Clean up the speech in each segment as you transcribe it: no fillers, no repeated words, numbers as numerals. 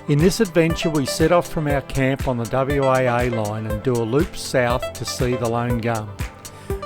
In this adventure we set off from our camp on the WAA line and do a loop south to see the Lone Gum.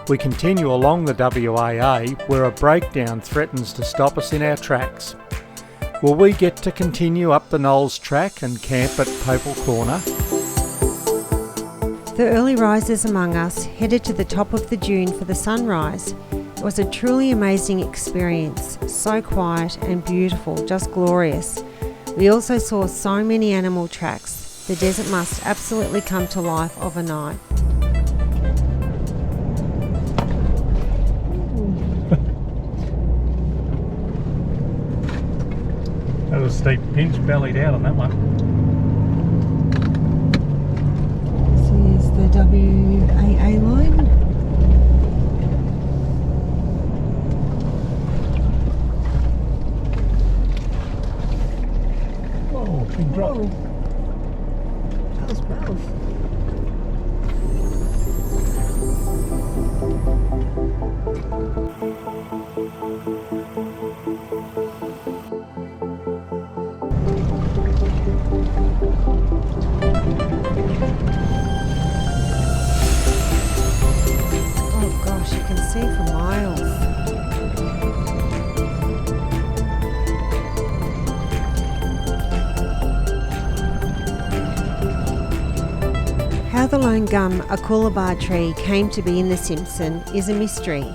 We continue along the WAA where a breakdown threatens to stop us in our tracks. Will we get to continue up the Knowles track and camp at Popal Corner? The early risers among us headed to the top of the dune for the sunrise. It was a truly amazing experience, so quiet and beautiful, just glorious. We also saw so many animal tracks. The desert must absolutely come to life overnight. That was a steep pinch, bellied out on that one. This is the WAA line. Big drop. That was rough. Oh gosh, you can see for miles. How the Lone Gum, a coolabah tree, came to be in the Simpson is a mystery.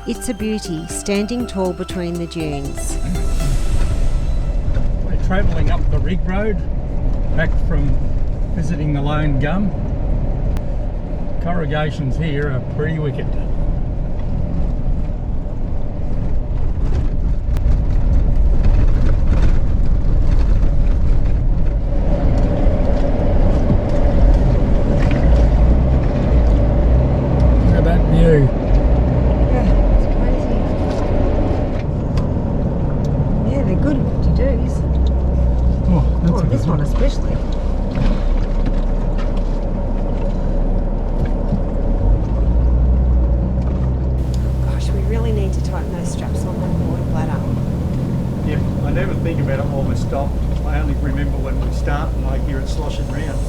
It's a beauty, standing tall between the dunes. We're travelling up the rig road, back from visiting the Lone Gum. Corrugations here are pretty wicked. This one especially. Gosh, we really need to tighten those straps on that water bladder. Yep, I never think about it while we stop. I only remember when we start and I hear it sloshing round.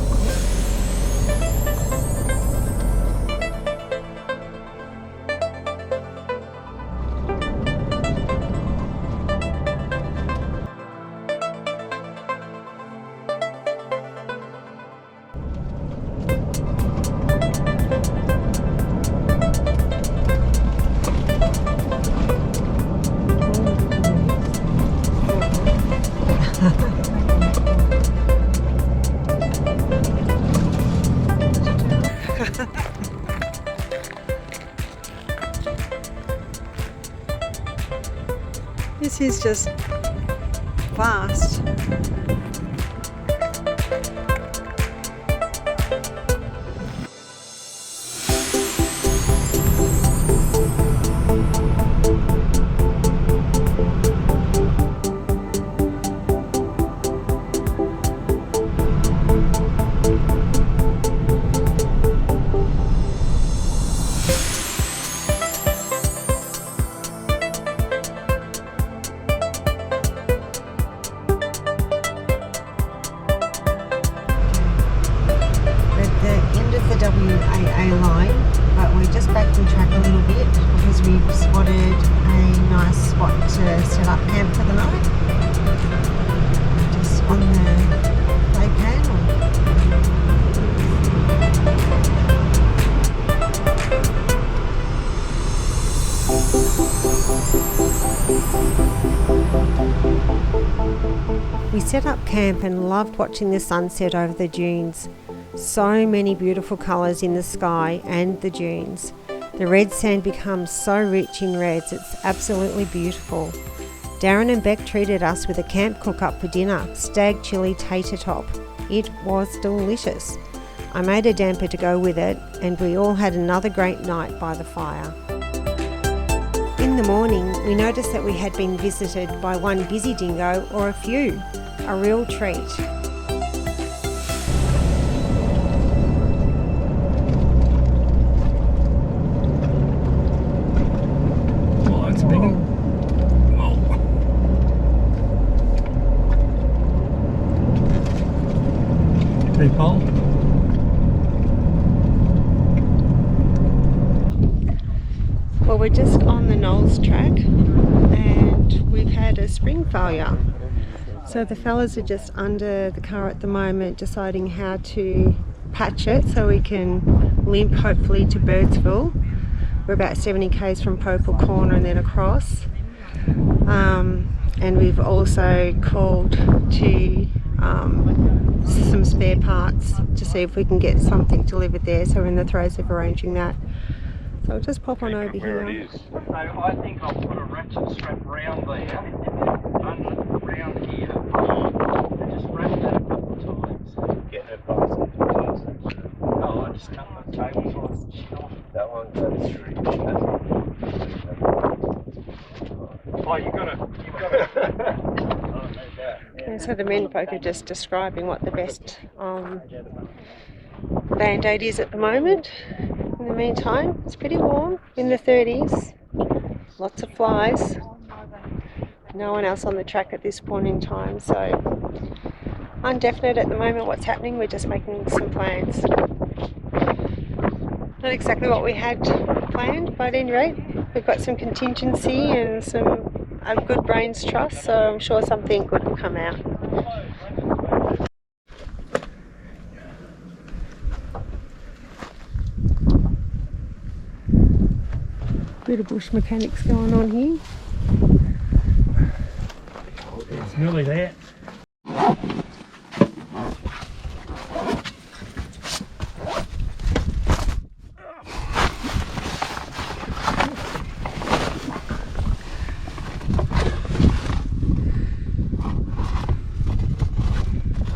This is just fast. The WAA line, but we're just back on track a little bit because we've spotted a nice spot to set up camp for the night. Just on the play panel. We set up camp and loved watching the sunset over the dunes. So many beautiful colours in the sky and the dunes. The red sand becomes so rich in reds, it's absolutely beautiful. Darren and Beck treated us with a camp cook-up for dinner, stag chili tater top. It was delicious. I made a damper to go with it and we all had another great night by the fire. In the morning, we noticed that we had been visited by one busy dingo or a few. A real treat. people. Well, we're just on the Knowles track and we've had a spring failure. So the fellas are just under the car at the moment deciding how to patch it so we can limp hopefully to Birdsville. We're about 70 k's from Popal Corner and then across. And we've also called to some spare parts to see if we can get something delivered there, so we're in the throes of arranging that. So I'll just pop on over here. So I think I'll put a ratchet strap round there, around here, and just wrap that a couple of times. Get her box into Oh, I just cut the tables on shit off. That one goes through. Oh, you've got to. And so the men folk are just describing what the best band-aid is at the moment. In the meantime, it's pretty warm, in the 30s, lots of flies, no one else on the track at this point in time, so undefinite at the moment what's happening. We're just making some plans. Not exactly what we had planned, but at any rate, we've got some contingency and some good brains trust, so I'm sure something good will come out. Bit of bush mechanics going on here. It's nearly there.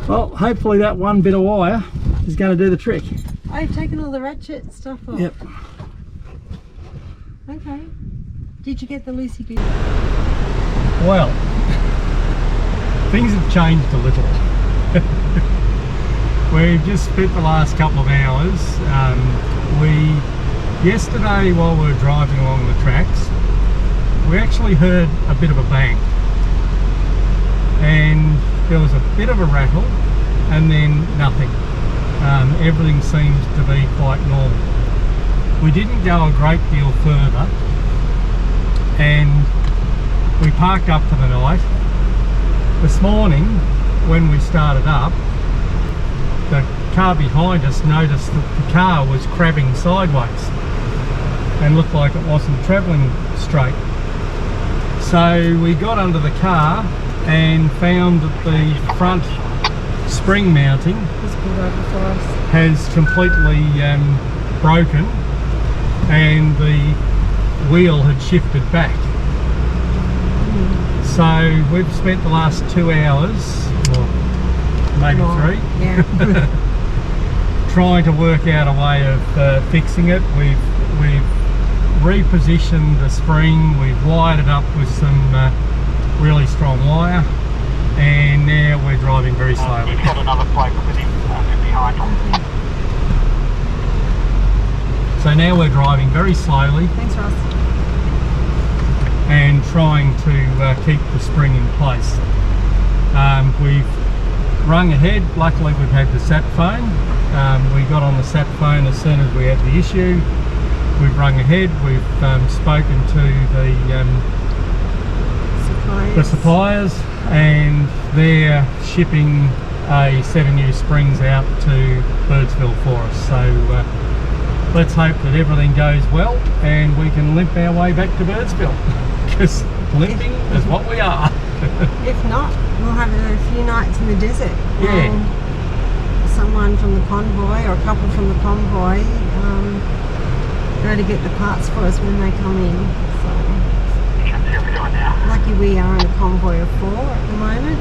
Well, hopefully that one bit of wire is going to do the trick. Oh, you've taken all the ratchet stuff off? Yep. Okay. Did you get the loosey goosey? Well, things have changed a little. We've just spent the last couple of hours. Yesterday while we were driving along the tracks, we actually heard a bit of a bang. And there was a bit of a rattle and then nothing. Everything seems to be quite normal. We didn't go a great deal further and we parked up for the night. This morning when we started up, the car behind us noticed that the car was crabbing sideways and looked like it wasn't travelling straight. So we got under the car and found that the front spring mounting has completely broken and the wheel had shifted back. So we've spent the last 2 hours, or maybe 3, trying to work out a way of fixing it. We've repositioned the spring, we've wired it up with some really strong wire, and now we're driving very slowly. We've got another plate with him behind him. So now we're driving very slowly. Thanks, Ross. And trying to keep the spring in place. We've rung ahead. Luckily we've had the sat phone. We got on the sat phone as soon as we had the issue. We've rung ahead. We've spoken to the suppliers, and they're shipping a set of new springs out to Birdsville for us. So let's hope that everything goes well and we can limp our way back to Birdsville, because limping is what we are. If not, we'll have a few nights in the desert. Yeah. Someone from the convoy or a couple from the convoy go to get the parts for us when they come in. So lucky we are in a convoy of 4 at the moment.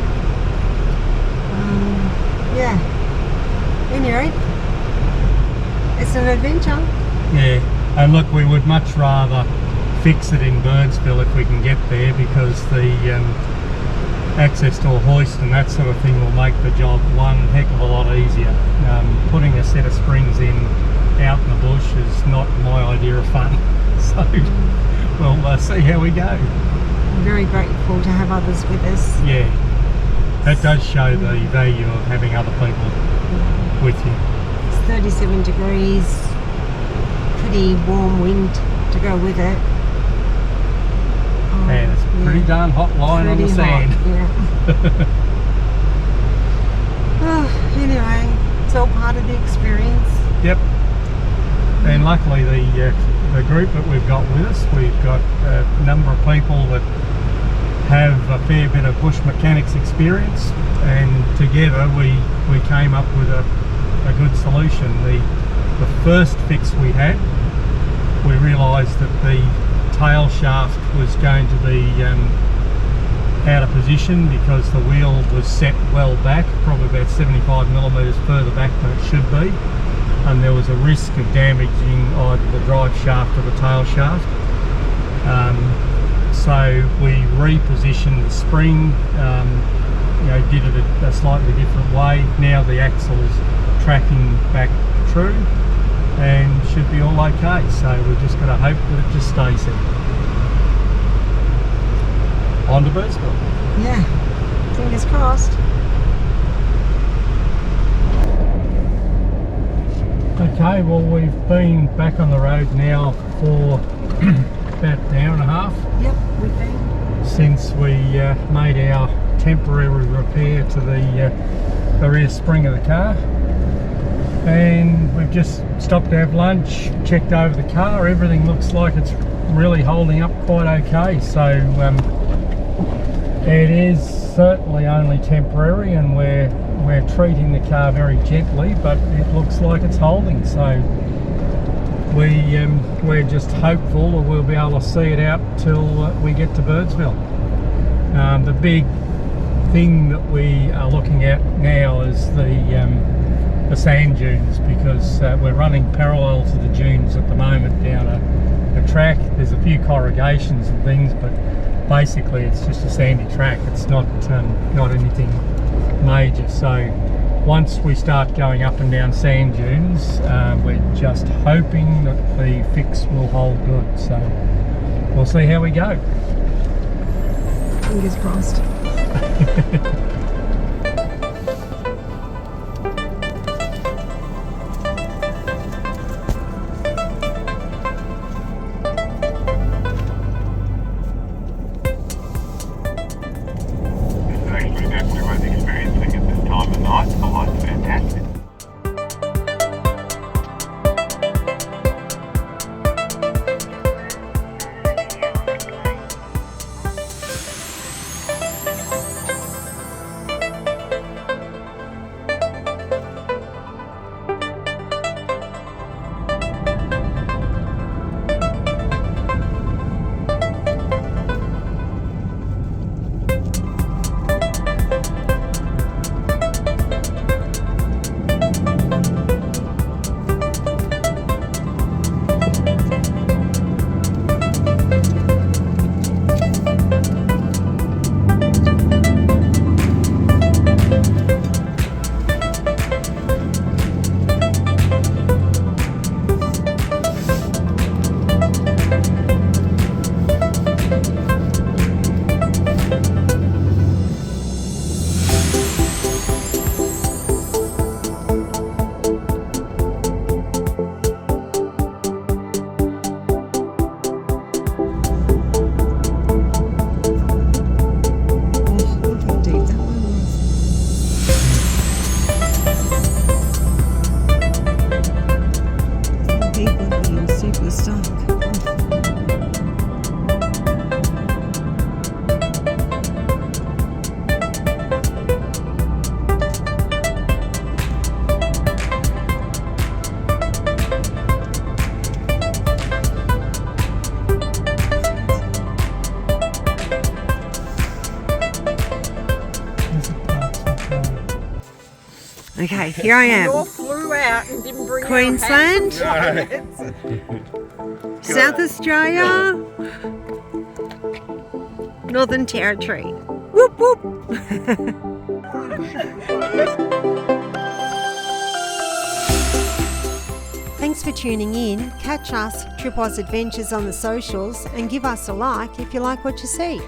Yeah. Anyway, it's an adventure. Yeah, and look, we would much rather fix it in Birdsville if we can get there, because the access to a hoist and that sort of thing will make the job one heck of a lot easier. Putting a set of springs in out in the bush is not my idea of fun, so we'll see how we go. I'm very grateful to have others with us. Yeah, that does show the value of having other people. with you. It's 37 degrees, pretty warm wind to go with it. And it's pretty darn hot lying on the Pretty sand. hot, yeah. Anyway, it's all part of the experience. Yep. And luckily the group that we've got with us, we've got a number of people that have a fair bit of bush mechanics experience, and together we came up with a good solution. The first fix we had, we realised that the tail shaft was going to be out of position because the wheel was set well back, probably about 75 millimetres further back than it should be, and there was a risk of damaging either the drive shaft or the tail shaft. So we repositioned the spring, did it a slightly different way. Now the axle's tracking back true and should be all okay, so we've just got to hope that it just stays there. On to Birdsville. Yeah, fingers crossed. Okay, well we've been back on the road now for about an hour and a half. Yep, we've been. Since we made our temporary repair to the rear spring of the car. And we've just stopped to have lunch, checked over the car. Everything looks like it's really holding up quite okay. So it is certainly only temporary, and we're treating the car very gently, but it looks like it's holding. So we're just hopeful that we'll be able to see it out till we get to Birdsville. The big thing that we are looking at now is the sand dunes, because we're running parallel to the dunes at the moment down a track. There's a few corrugations and things, but basically it's just a sandy track. It's not anything major. So once we start going up and down sand dunes, we're just hoping that the fix will hold good. So we'll see how we go. Fingers crossed. Okay, here I am. We all flew out and didn't bring Queensland, our South Australia, Northern Territory. Whoop whoop. Thanks for tuning in. Catch us, Tripwise Adventures, on the socials, and give us a like if you like what you see.